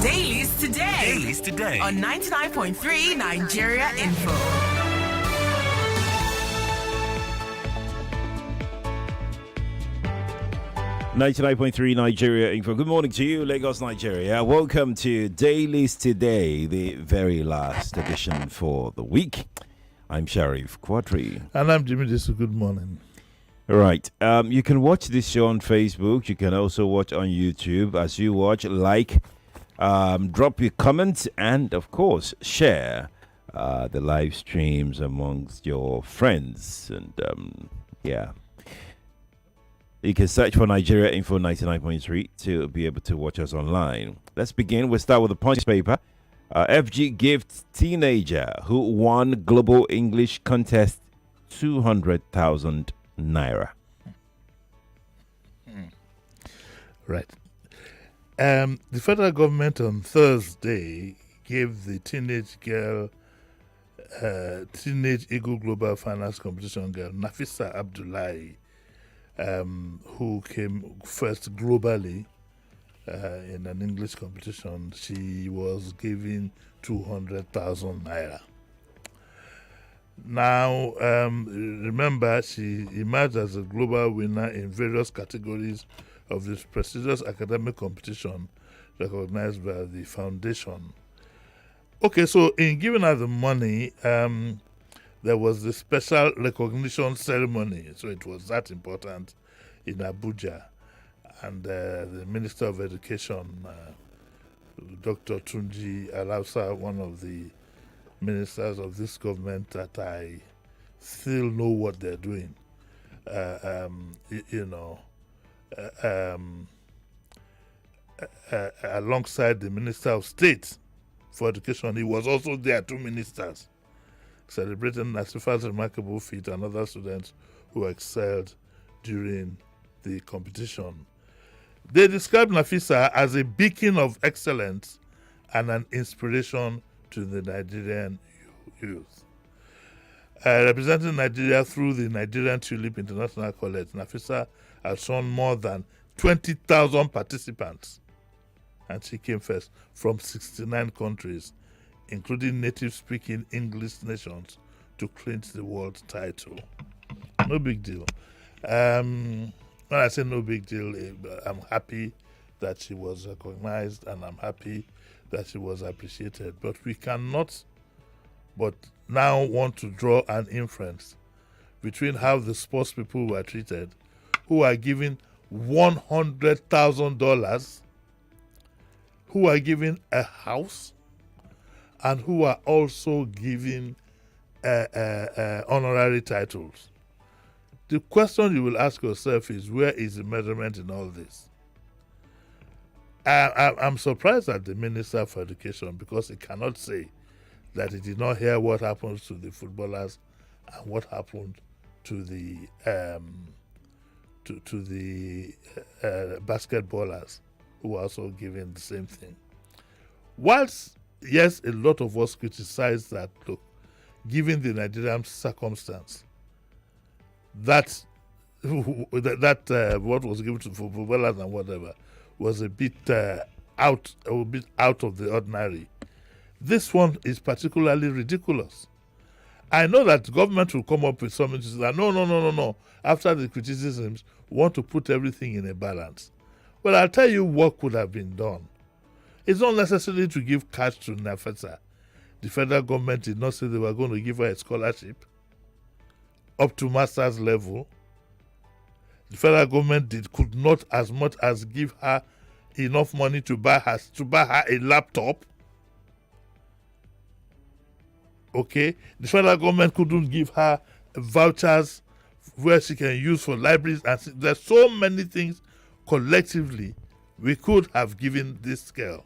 Dailies today. Dailies today. On 99.3 Nigeria Info. .3 Nigeria Info. Good morning to you, Lagos, Nigeria. Welcome to Dailies Today, the very last edition for the week. I'm Sheriff Quadry. And I'm Jimi. Disu. Good morning. All right. You can watch this show on Facebook. You can also watch on YouTube. As you watch, drop your comments, and of course, share the live streams amongst your friends. And you can search for Nigeria Info 99.3 to be able to watch us online. Let's begin. We'll start with the Punch paper. FG gifts teenager who won Global English Contest 200,000 naira. Right. The federal government on Thursday gave the teenage Eagle Global Finance Competition girl, Nafisa Abdullahi, who came first globally in an English competition. She was given 200,000 naira. Now, remember, she emerged as a global winner in various categories of this prestigious academic competition recognized by the foundation. Okay, so in giving her the money, there was the special recognition ceremony. So it was that important in Abuja. And the Minister of Education, Dr. Tunji Alausa, one of the ministers of this government that I still know what they're doing, alongside the Minister of State for Education. He was also there, two ministers, celebrating Nasifa's remarkable feat and other students who excelled during the competition. They described Nafisa as a beacon of excellence and an inspiration to the Nigerian youth. Representing Nigeria through the Nigerian Tulip International College, Nafisa has shown more than 20,000 participants, and she came first from 69 countries, including native-speaking English nations, to clinch the world title. No big deal. When I say no big deal, I'm happy that she was recognized, and I'm happy that she was appreciated. But we cannot but now want to draw an inference between how the sports people were treated, who are given $100,000, who are given a house, and who are also given honorary titles. The question you will ask yourself is, where is the measurement in all this? I'm surprised at the Minister for Education, because he cannot say that he did not hear what happened to the footballers and what happened to the basketballers, who were also given the same thing. Whilst, yes, a lot of us criticize that, look, given the Nigerian circumstance, that what was given to footballers and whatever was a bit out of the ordinary. This one is particularly ridiculous. I know that the government will come up with something to say that no. After the criticisms, we want to put everything in a balance. Well, I'll tell you what could have been done. It's not necessary to give cash to Nafisa. The federal government did not say they were going to give her a scholarship up to master's level. The federal government could not as much as give her enough money to buy her a laptop. Okay, the federal government couldn't give her vouchers where she can use for libraries, and there's so many things collectively we could have given this girl.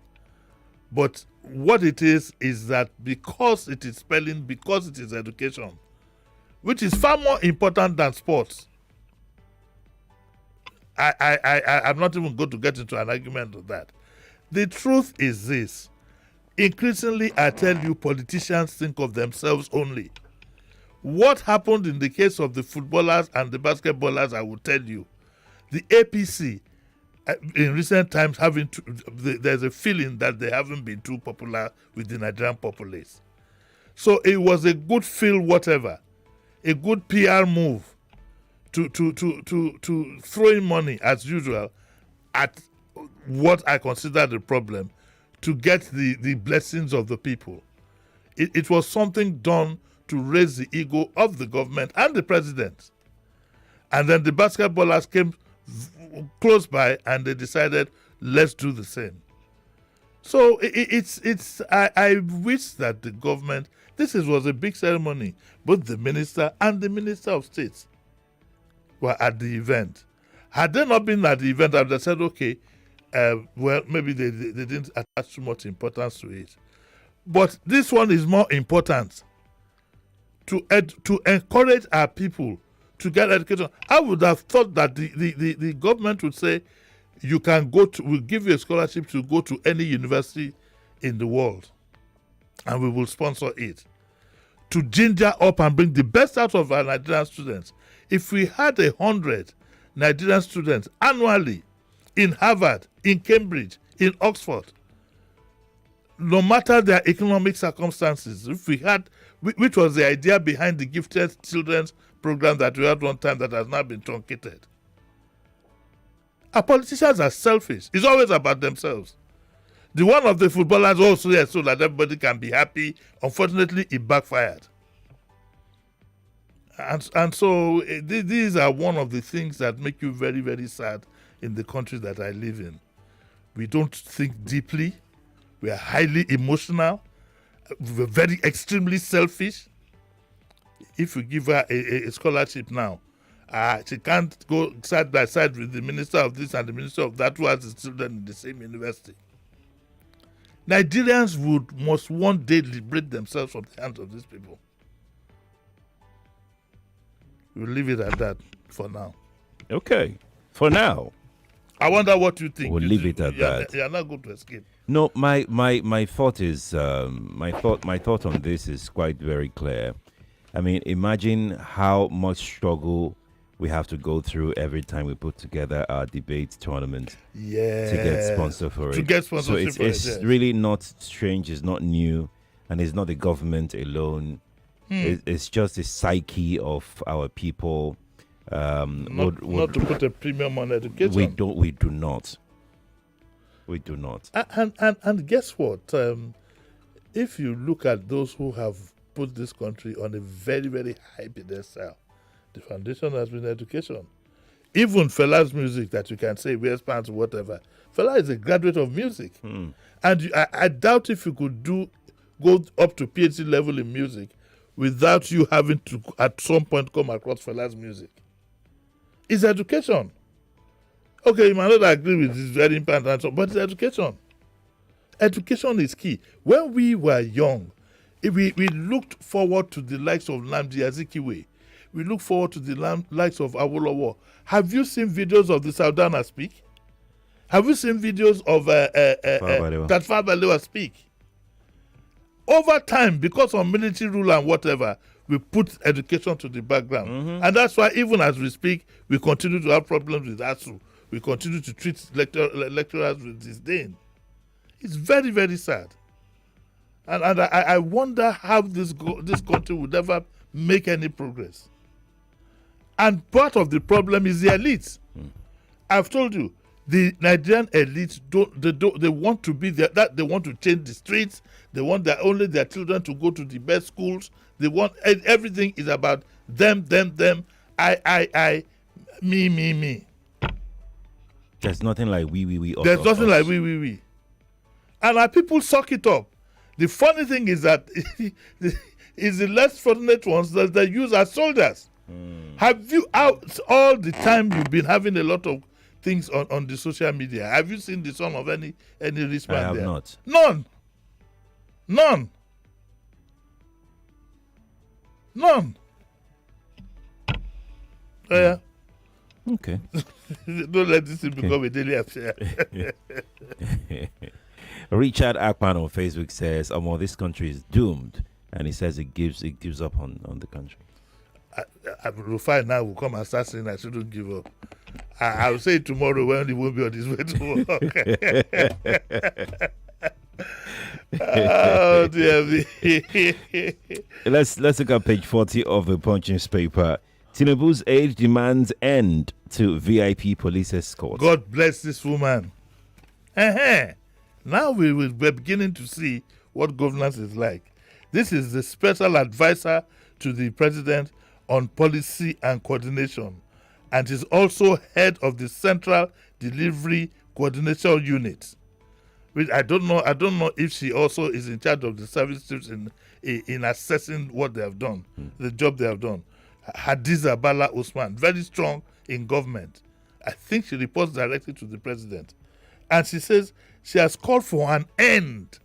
But what it is that because it is spelling, because it is education, which is far more important than sports. I'm not even going to get into an argument of that. The truth is this. Increasingly, I tell you, politicians think of themselves only. What happened in the case of the footballers and the basketballers, I will tell you. The APC in recent times, there's a feeling that they haven't been too popular with the Nigerian populace. So it was a good feel, whatever, a good PR move to throw in money as usual at what I consider the problem, to get the blessings of the people. It was something done to raise the ego of the government and the president. And then the basketballers came close by and they decided, let's do the same. So I wish that the government, was a big ceremony. Both the minister and the minister of state were at the event. Had they not been at the event, I would have said, okay, well, maybe they didn't attach too much importance to it. But this one is more important, to encourage our people to get education. I would have thought that the government would say, you can we'll give you a scholarship to go to any university in the world, and we will sponsor it. To ginger up and bring the best out of our Nigerian students. If we had 100 Nigerian students annually in Harvard, in Cambridge, in Oxford, no matter their economic circumstances, if we had, which was the idea behind the Gifted Children's program that we had one time that has now been truncated. Our politicians are selfish. It's always about themselves. The one of the footballers also there so that everybody can be happy. Unfortunately, it backfired. And so these are one of the things that make you very, very sad in the country that I live in. We don't think deeply. We are highly emotional. We're very extremely selfish. If you give her a scholarship now, she can't go side by side with the minister of this and the minister of that who has his children in the same university. Nigerians must one day liberate themselves from the hands of these people. We'll leave it at that for now. Okay, for now. I wonder what you think. We'll leave it at that. You're not going to escape. No, my thought is my thought on this is quite very clear. I mean, imagine how much struggle we have to go through every time we put together our debate tournament to get sponsor for it. To get sponsorship so it's really not strange, it's not new, and it's not the government alone. It's just the psyche of our people. Not to put a premium on education. We do not. And guess what? If you look at those who have put this country on a very, very high pedestal, the foundation has been education. Even Fela's music that you can say wears pants or whatever. Fela is a graduate of music. And I doubt if you could go up to PhD level in music without you having to at some point come across Fela's music. It's education. Okay, you might not agree with this very important, but it's education. Education is key. When we were young, we looked forward to the likes of Nnamdi Azikiwe. We look forward to the likes of Awolowo. Have you seen videos of the Saldana speak? Have you seen videos of Tafawa Balewa speak? Over time, because of military rule and whatever, we put education to the background. And that's why even as we speak, we continue to have problems with ASUU. We continue to treat lecturers with disdain. It's very, very sad. And I wonder how this country would ever make any progress. And part of the problem is the elites. I've told you, the Nigerian elites they want to be there. That they want to change the streets. They want only their children to go to the best schools. They want everything is about them. I, me. There's nothing like we. There's nothing like we. And our people suck it up. The funny thing is that it's the less fortunate ones that they use as soldiers. Have you all the time you've been having a lot of things on the social media? Have you seen the son of any rich man there? I have not. None. Yeah. Okay. Don't let this become a daily affair. Richard Akpan on Facebook says, this country is doomed. And he says it gives up on the country. Rufai now will come and start saying I shouldn't give up. I'll say it tomorrow when he won't be on his way to work. Oh dear me. Let's look at page 40 of the Punch newspaper. Tinubu's aide demands end to VIP police escort. God bless this woman. Now we're beginning to see what governance is like. This is the special advisor to the president on policy and coordination, and is also head of the Central Delivery Coordination Unit. Which I don't know if she also is in charge of the service chiefs in assessing what they have done, the job they have done. Hadiza Bala Usman, very strong in government. I think she reports directly to the president. And she says she has called for an end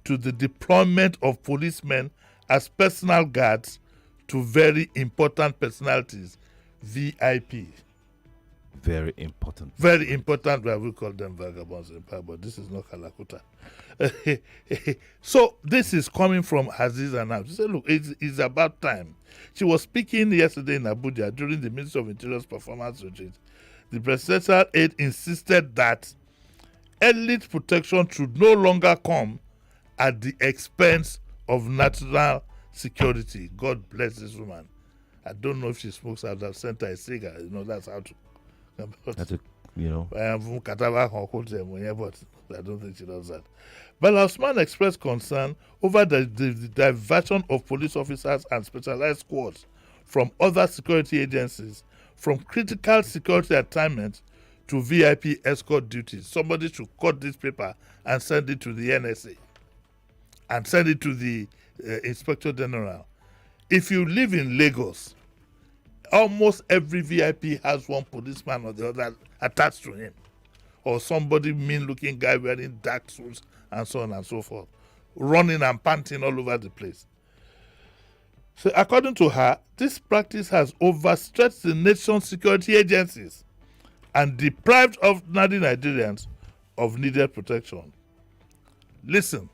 to the deployment of policemen as personal guards to very important personalities, VIP. Very important. Very important, but we call them vagabonds in power, but this is not Kalakuta. So this is coming from Aziza now. She said, look, it's about time. She was speaking yesterday in Abuja during the Ministry of Interior's performance retreat. The presidential aide insisted that elite protection should no longer come at the expense of national security. God bless this woman. I don't know if she smokes. I've sent her a cigar. That's how to. That's a, But I don't think she does that. But Osman expressed concern over the diversion of police officers and specialized squads from other security agencies from critical security assignments to VIP escort duties. Somebody should cut this paper and send it to the NSA and send it to the Inspector General. If you live in Lagos, almost every VIP has one policeman or the other attached to him, or somebody mean-looking guy wearing dark suits and so on and so forth, running and panting all over the place. So according to her, this practice has overstretched the nation's security agencies and deprived ordinary Nigerians of needed protection. Listen,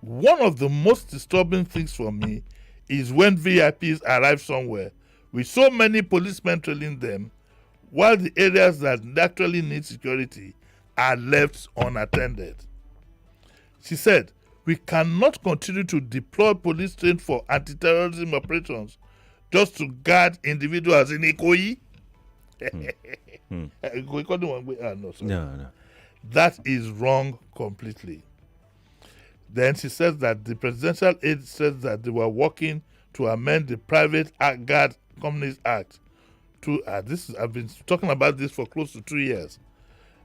one of the most disturbing things for me is when VIPs arrive somewhere with so many policemen trailing them, while the areas that actually need security are left unattended. She said, we cannot continue to deploy police trained for anti-terrorism operations just to guard individuals in Ikoyi. No. That is wrong completely. Then she says that the presidential aide says that they were working to amend the Private Guard Companies Act to I've been talking about this for close to 2 years,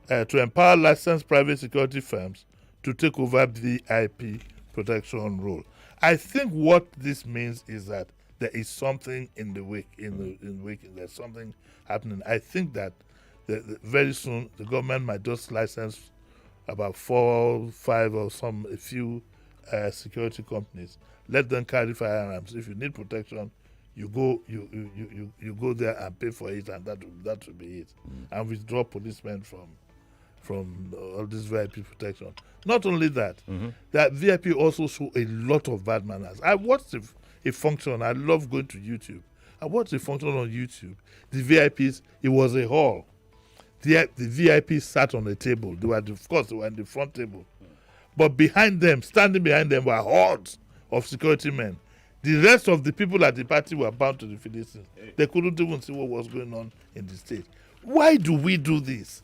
to empower licensed private security firms to take over the VIP protection role. I think what this means is that there is something in the wake, there's something happening. I think that very soon the government might just license about 4, 5, or a few security companies. Let them carry firearms. If you need protection, you go there and pay for it, and that will be it. And withdraw policemen from all this VIP protection. Not only that, that VIP also show a lot of bad manners. I watched a function. I love going to YouTube. I watched a function on YouTube. The VIPs, it was a hall. The VIPs sat on a table. They were in the front table. But standing behind them were hordes of security men. The rest of the people at the party were bound to the Philistines. They couldn't even see what was going on in the state. Why do we do this?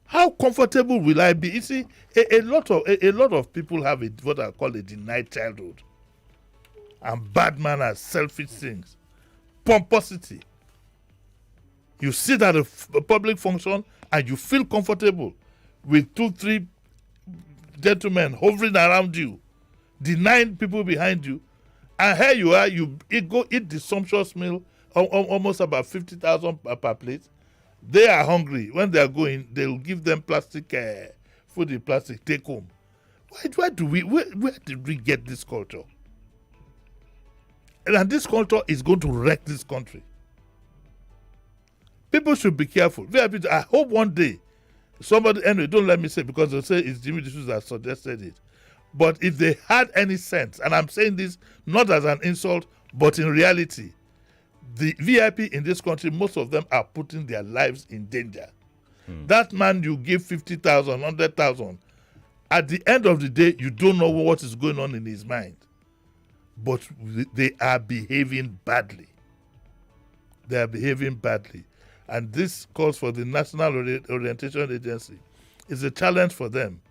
How comfortable will I be? You see, a lot of people have what I call a denied childhood. And bad manners, selfish things, pomposity. You sit at a public function and you feel comfortable with 2, 3 gentlemen hovering around you, denying people behind you, and here you are, you go eat the sumptuous meal, almost about 50,000 per plate. They are hungry. When they are going, they will give them plastic food in plastic, take home. Where did we get this culture? And this culture is going to wreck this country. People should be careful. I hope one day somebody, anyway, don't let me say, because they'll say it's Jimi Disu that suggested it. But if they had any sense, and I'm saying this not as an insult, but in reality, The VIP in this country, most of them are putting their lives in danger. That man you give 50,000, 100,000, at the end of the day, you don't know what is going on in his mind. But they are behaving badly. They are behaving badly. And this calls for the National Orientation Agency. It's a challenge for them.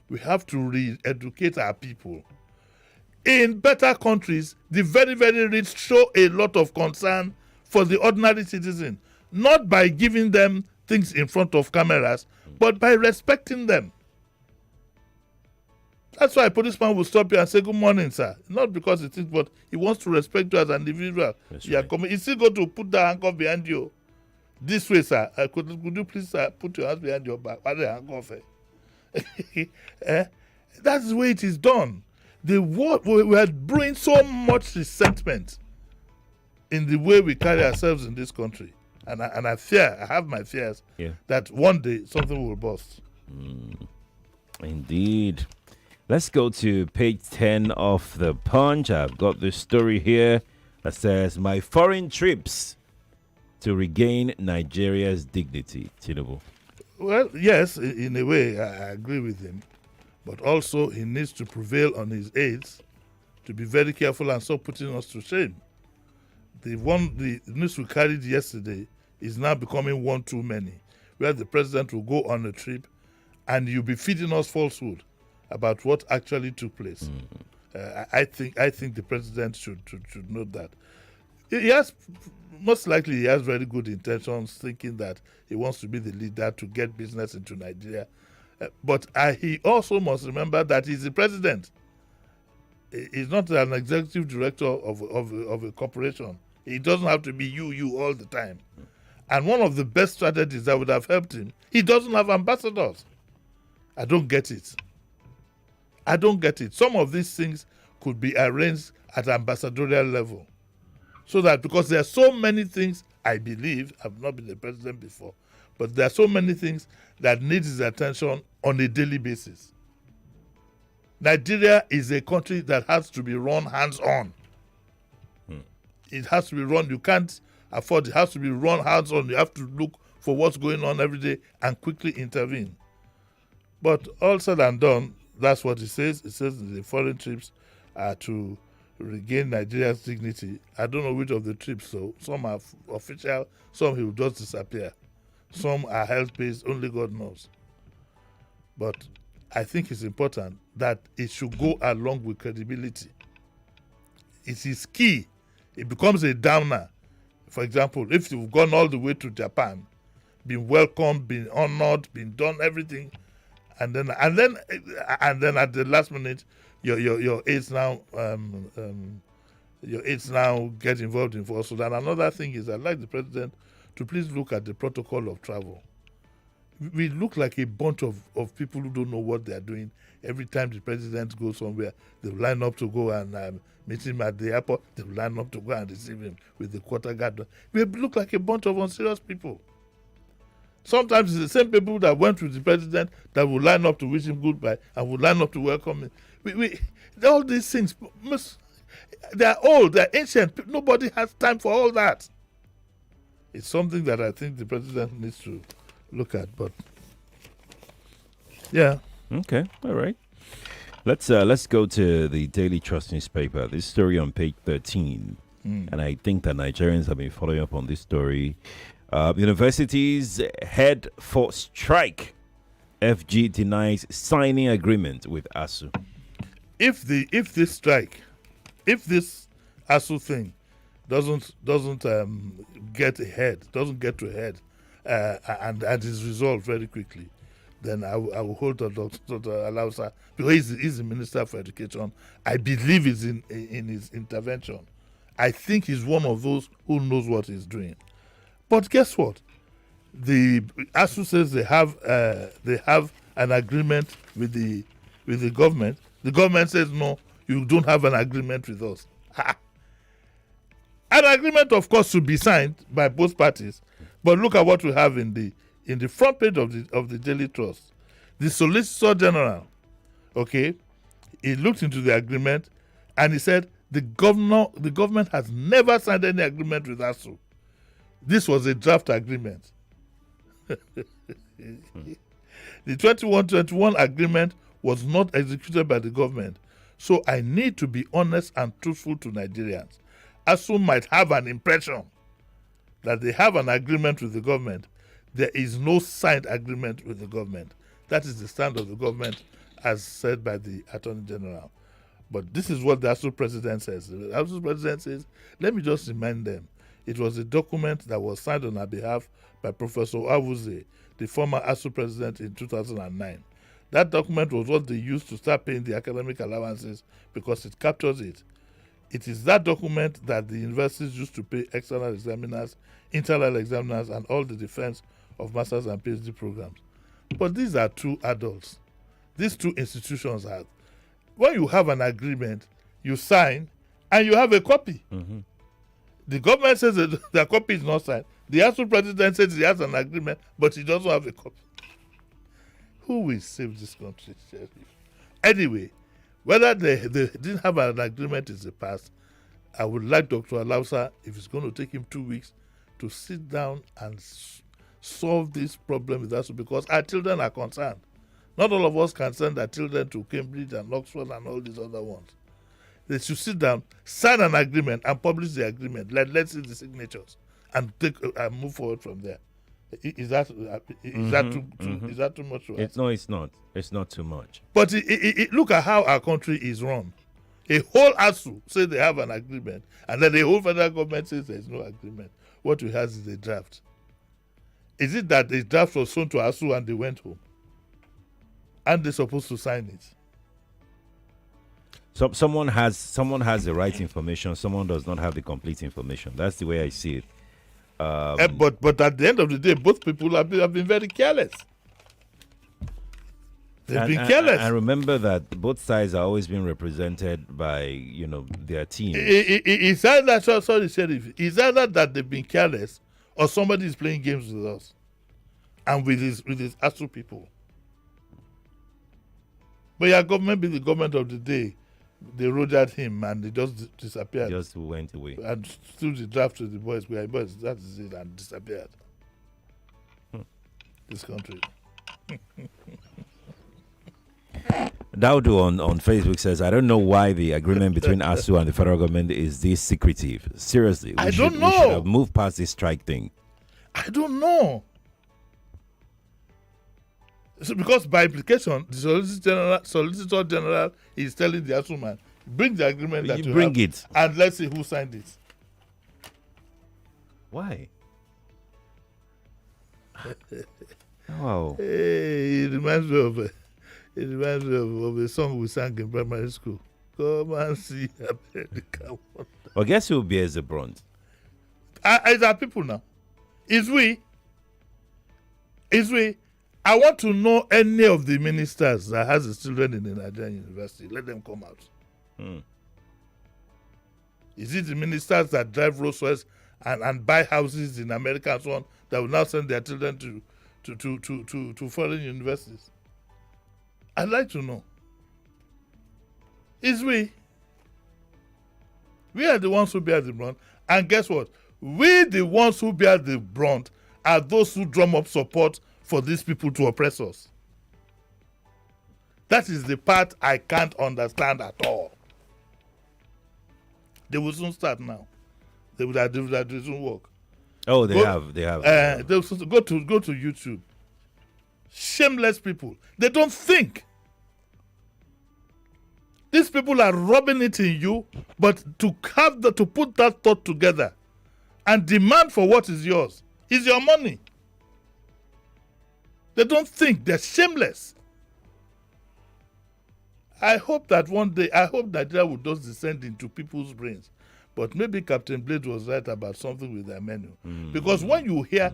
We have to re-educate our people. In better countries, the very, very rich show a lot of concern for the ordinary citizen, not by giving them things in front of cameras, but by respecting them. That's why a policeman will stop you and say, "Good morning, sir." Not because he thinks, but he wants to respect you as an individual. You are coming. He's still going to put the handcuff behind you. This way, sir. Could you please put your hands behind your back? Why the handcuff? That's the way it is done. We are brewing so much resentment in the way we carry ourselves in this country. And I have my fears that one day something will burst. Indeed. Let's go to page 10 of the Punch. I've got this story here that says, "My foreign trips to regain Nigeria's dignity." Tinubu. Well, yes, in a way, I agree with him. But also, he needs to prevail on his aides to be very careful and stop putting us to shame. The news we carried yesterday is now becoming one too many, where the president will go on a trip and you'll be feeding us falsehood about what actually took place. I think the president should note that. Most likely he has very good intentions, thinking that he wants to be the leader to get business into Nigeria. But he also must remember that he's the president. He's not an executive director of a corporation. He doesn't have to be you all the time. And one of the best strategies that would have helped him, he doesn't have ambassadors. I don't get it. Some of these things could be arranged at ambassadorial level. So that, because there are so many things, I believe, I've not been the president before, but there are so many things that need his attention on a daily basis. Nigeria is a country that has to be run hands-on. It has to be run, you can't afford, it has to be run hands-on. You have to look for what's going on every day and quickly intervene. But all said and done, that's what it says. It says the foreign trips are to regain Nigeria's dignity. I don't know which of the trips, so some are official, some he will just disappear. Some are health-based, only God knows. But I think it's important that it should go along with credibility. It is key. It becomes a downer. For example, if you've gone all the way to Japan, been welcomed, been honored, been done everything, and then at the last minute, your aides now get involved in falsehood. And another thing is, I'd like the president to please look at the protocol of travel. We look like a bunch of people who don't know what they're doing. Every time the president goes somewhere, they line up to go and meet him at the airport. They line up to go and receive him with the quarter guard. We look like a bunch of unserious people. Sometimes it's the same people that went with the president that will line up to wish him goodbye and will line up to welcome him. All these things, they're old, they're ancient. Nobody has time for all that. It's something that I think the president needs to look at. But yeah. Okay, all right. Let's go to the Daily Trust newspaper. This story on page 13, and I think that Nigerians have been following up on this story. Universities head for strike. FG denies signing agreement with ASUU. If this ASUU thing doesn't get to a head, and is resolved very quickly, then I will hold on Dr. Alausa, because he's the Minister for Education. I believe he's in his intervention. I think he's one of those who knows what he's doing. But guess what? The ASUU says they have an agreement with the government. The government says, no, you don't have an agreement with us. An agreement, of course, should be signed by both parties. But look at what we have in the front page of the Daily Trust. The Solicitor General, okay, he looked into the agreement and he said The government has never signed any agreement with ASUU. This was a draft agreement. The 2121 agreement was not executed by the government. So I need to be honest and truthful to Nigerians. ASUU might have an impression that they have an agreement with the government. There is no signed agreement with the government. That is the stand of the government as said by the Attorney General. But this is what the ASUU president says. The ASUU president says, let me just remind them, it was a document that was signed on our behalf by Professor Awuzie, the former ASUU president in 2009. That document was what they used to start paying the academic allowances because it captures it. It is that document that the universities used to pay external examiners, internal examiners, and all the defense of master's and PhD programs. But these are two adults. These two institutions have. When you have an agreement, you sign, and you have a copy. Mm-hmm. The government says that the copy is not signed. The ASUU president says he has an agreement, but he doesn't have a copy. Who will save this country, Sheriff? Anyway, whether they didn't have an agreement in the past, I would like Dr. Alausa, if it's going to take him 2 weeks, to sit down and solve this problem with us because our children are concerned. Not all of us can send our children to Cambridge and Oxford and all these other ones. They should sit down, sign an agreement, and publish the agreement. Let's see the signatures and move forward from there. Is that too much to ask? No, it's not. It's not too much. But look at how our country is run. A whole ASUU say they have an agreement, and then the whole federal government says there is no agreement. What we have is a draft. Is it that the draft was shown to ASUU and they went home? And they're supposed to sign it? So someone has the right information. Someone does not have the complete information. That's the way I see it. But at the end of the day, both people have been very careless. They've been careless. I remember that both sides are always being represented by their team. It's either sorry, Sheriff. It's either that they've been careless or somebody is playing games with us and with his ASUU people. But your government be the government of the day. They rogered him and he just disappeared. Just went away. And threw the draft to the boys. We are boys, that is it, and disappeared. This country. Daudu on Facebook says, I don't know why the agreement between ASUU and the federal government is this secretive. Seriously. I don't know. We should have moved past this strike thing. I don't know. So because by implication, the Solicitor General is telling the ASUU man, bring the agreement that you bring have, it, and let's see who signed it. Why? Wow. Hey, it reminds me of a song we sang in primary school. Come and see America. Well, guess who bears the brunt? It's our people now. It's we. I want to know any of the ministers that has his children in the Nigerian university. Let them come out. Is it the ministers that drive Rolls Royce and buy houses in America and so on that will now send their children to foreign universities? I'd like to know. It's we. We are the ones who bear the brunt. And guess what? We, the ones who bear the brunt, are those who drum up support for these people to oppress us. That is the part I can't understand at all. They will soon start now. They will soon work. Oh, they have. They'll go to YouTube. Shameless people. They don't think. These people are rubbing it in you, but to put that thought together and demand for what is yours is your money. They don't think. They're shameless. I hope that one day, Nigeria will just descend into people's brains. But maybe Captain Blade was right about something with their menu. Because when you hear,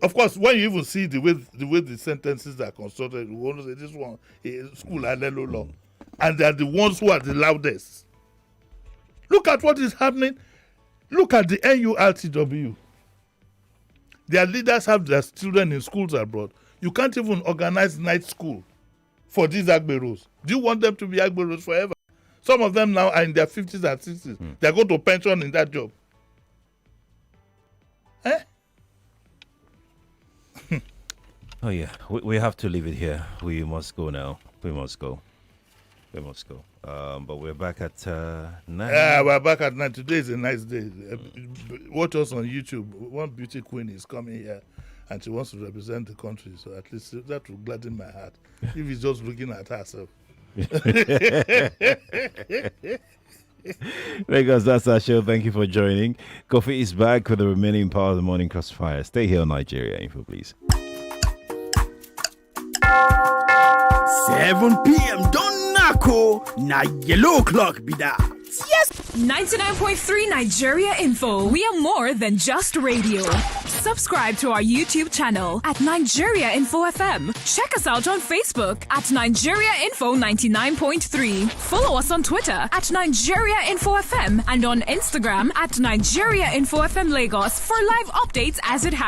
of course, when you even see the way the sentences are constructed, you want to say this one is school Alelo law. And they are the ones who are the loudest. Look at what is happening. Look at the NURTW. Their leaders have their children in schools abroad. You can't even organize night school for these Agberos. Do you want them to be Agberos forever? Some of them now are in their 50s and 60s. They are going to pension in that job. Eh? Oh yeah, we have to leave it here. We must go now. We must go. But we're back at 9. Yeah, we're back at 9. Today is a nice day. Watch us on YouTube. One beauty queen is coming here, and she wants to represent the country. So at least that will gladden my heart. If he's just looking at herself. Lagos, that's our show. Thank you for joining. Kofi is back with the remaining part of the morning crossfire. Stay here on Nigeria Info, please. 7 p.m. Don't knock, na yellow clock be that. Yes! 99.3 Nigeria Info. We are more than just radio. Subscribe to our YouTube channel at Nigeria Info FM. Check us out on Facebook at Nigeria Info 99.3. Follow us on Twitter at Nigeria Info FM and on Instagram at Nigeria Info FM Lagos for live updates as it happens.